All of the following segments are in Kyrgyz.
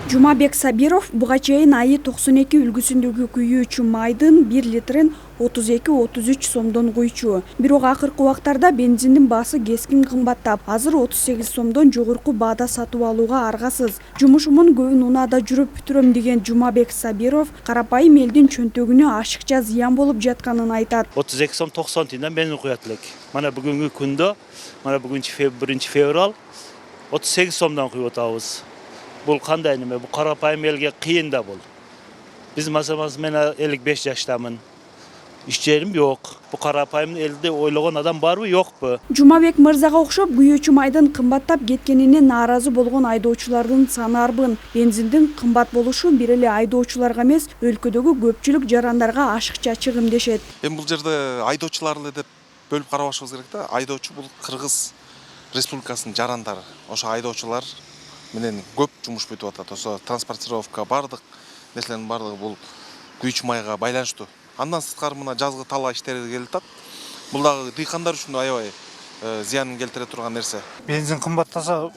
Жумабек Сабиров буга чейин айы 92 үлгүсүндөгү күйүүчү майдын 1 литрин 32-33 сомдон куйчу. Бирок акыркы убактарда бензиндин баасы кескин кымбаттап, азыр 38 сомдон жогорку баада сатып алууга аргасыз. Жумушумун көбүн унаада жүрүп бүтүрөм деген Жумабек Сабиров карапайым элдин чөнтөгүнө ашыкча зыян болуп жатканын айтат. 32 сом 90 тиңден бензин куят элек. Мана бүгүнкү күндө, мана бүгүнчү 1 февраль 38 сомдон куюп атабыз. Бул кандай неме? Бул карапайым элге кыйын да бул. Биз маселен мен 55 жаштамын. Иш жерим жок. Бу карапайым элди ойлогон адам барбы, жокпу? Жумабек мырзага окшоп күйүүчү майдын кымбаттап кеткенине нааразы болгон айдоочулардын саны арбын. Бензиндин кымбат болушу бир эле айдоочуларга эмес, өлкөдөгү көпчүлүк жарандарга ашыкча чыгым дешет. Бул жерде айдоочулар эле деп бөлүп карабашыбыз керек да. Айдоочу бул Кыргыз Республикасынын жарандары. Ошо айдоочулар менен көп жумуш бүтүп атат. Ошо транспортировка бардык нерселердин бардыгы бул күйүүчү майга байланыштуу. Андан сырткары мына жазгы талаа иштери келип атат. Бул дагы дыйкандар үчүн аябай зыянын келтире турган нерсе. Бензин кымбаттаса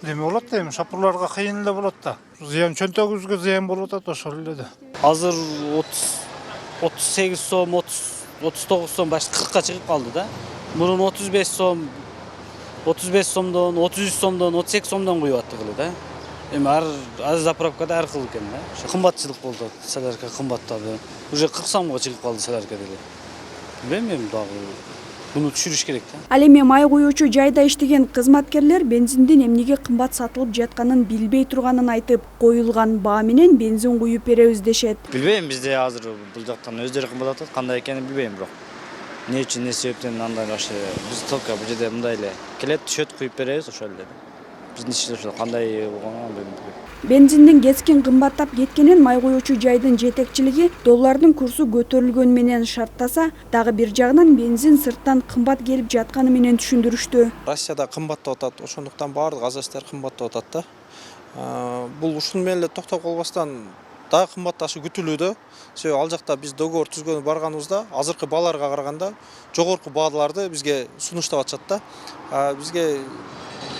неме болот да, эми шопурларга кыйын эле болот да. Зыян чөнтөгүбүзгө зыян болуп атат ошол эле да. Азыр 38 сом, 39 сом баш 40ка чыгып калды да. Мурун 35 сом, 35 сомдон, 33 сомдон, 38 сомдон куюп аттык эле да. Эми ар заправкада ар кыл экен да. Ошо кымбатчылык болду. Солярка кымбаттады. Уже 40 сомго чыгып калды солярка деле. Билбейм дагы. Буну түшүрүш керек да. Ал эми май куюучу жайда иштеген кызматкерлер бензиндин эмнеге кымбат сатылып жатканын билбей турганын айтып, коюлган баа менен бензин куюп беребиз дешет. Билбейм, бизде азыр бул жактан өздөрү кымбаттатат, кандай экенин билбейм бирок. Не үчүн, не себептен андай ошо биз только бул жерде мындай эле келет, түшөт, куюп беребиз ошол эле. Биздин ишибиз ошо кандай болгонун билбейм. Бензиндин кескин кымбаттап кеткенин май куюучу жайдын жетекчилиги доллардын курсу көтөрүлгөнү менен шарттаса, дагы бир жагынан бензин сырттан кымбат келип жатканы менен түшүндүрүштү. Россияда кымбаттап атат, ошондуктан баардык азачтар кымбаттап атат да. Бул ушуну менен эле токтоп калбастан дагы кымбатташы күтүлүүдө. Себеби ал жакта биз договор түзгөнү барганыбызда азыркы бааларга караганда жогорку бааларды бизге сунуштап атышат да. Бизге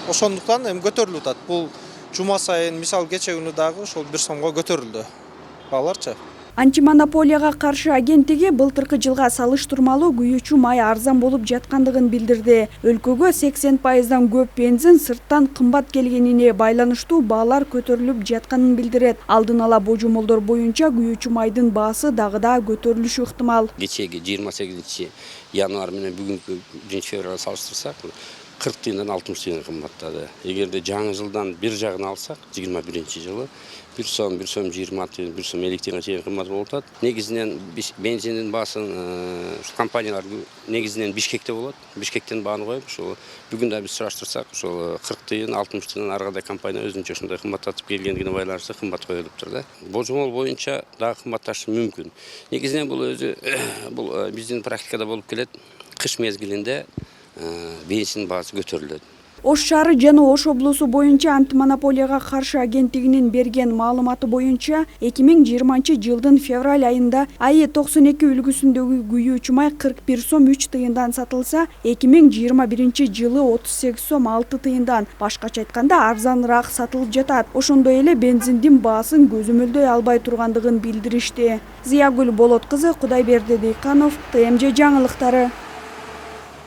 ошондуктан эми көтөрүлүп атат. Бул жума сайын, мисалы кече күнү дагы ошол 1 сомго көтөрүлдү. Бааларчы. Антимонополияга каршы агенттиги былтыркы жылга салыштырмалуу күйүүчү май арзан болуп жаткандыгын билдирди. Өлкөгө 80%дан көп бензин сырттан кымбат келгенине байланыштуу баалар көтөрүлүп жатканын билдирет. Алдын ала божомолдор боюнча күйүүчү майдын баасы дагы да көтөрүлүшү ыктымал. Кечеги 28 январь менен бүгүнкү 1 февраль салыштырсак 40 тыйындан 60 тыйын кымбаттады. Эгерде жаңы жылдан бир жагын алсак, 21-жылы 1 сом 20 тыйын, 1 сом 50 тыйынга чейин кымбат болуп атат. Негизинен бензиндин баасын компаниялар негизинен Бишкекте болот. Бишкектен бааны коюп, ошол бүгүн да биз сураштырсак, ошол 40 тыйын, 60 тыйын ар кандай компания өзүнчө ушундай кымбаттатып келгендигине байланыштуу кымбат коюлуптур да. Божомол боюнча дагы кымбатташы мүмкүн. Негизинен бул өзү бул биздин практикада болуп келет. Кыш мезгилинде бензин баасы көтөрүлөт. Ош шаары жана Ош облусу боюнча антимонополияга каршы агенттигинин берген маалыматы боюнча 2020-жылдын февраль айында айы 92 үлгүсүндөгү күйүүчү май 41 сом 3 тыйындан сатылса, 2021-жылы 38 сом 6 тыйындан, башкача айтканда арзаныраак сатылып жатат. Ошондой эле бензиндин баасын көзөмөлдөй албай тургандыгын билдиришти. Зиягүл Болот кызы, Кудайберди Дыйканов, ТМЖ жаңылыктары.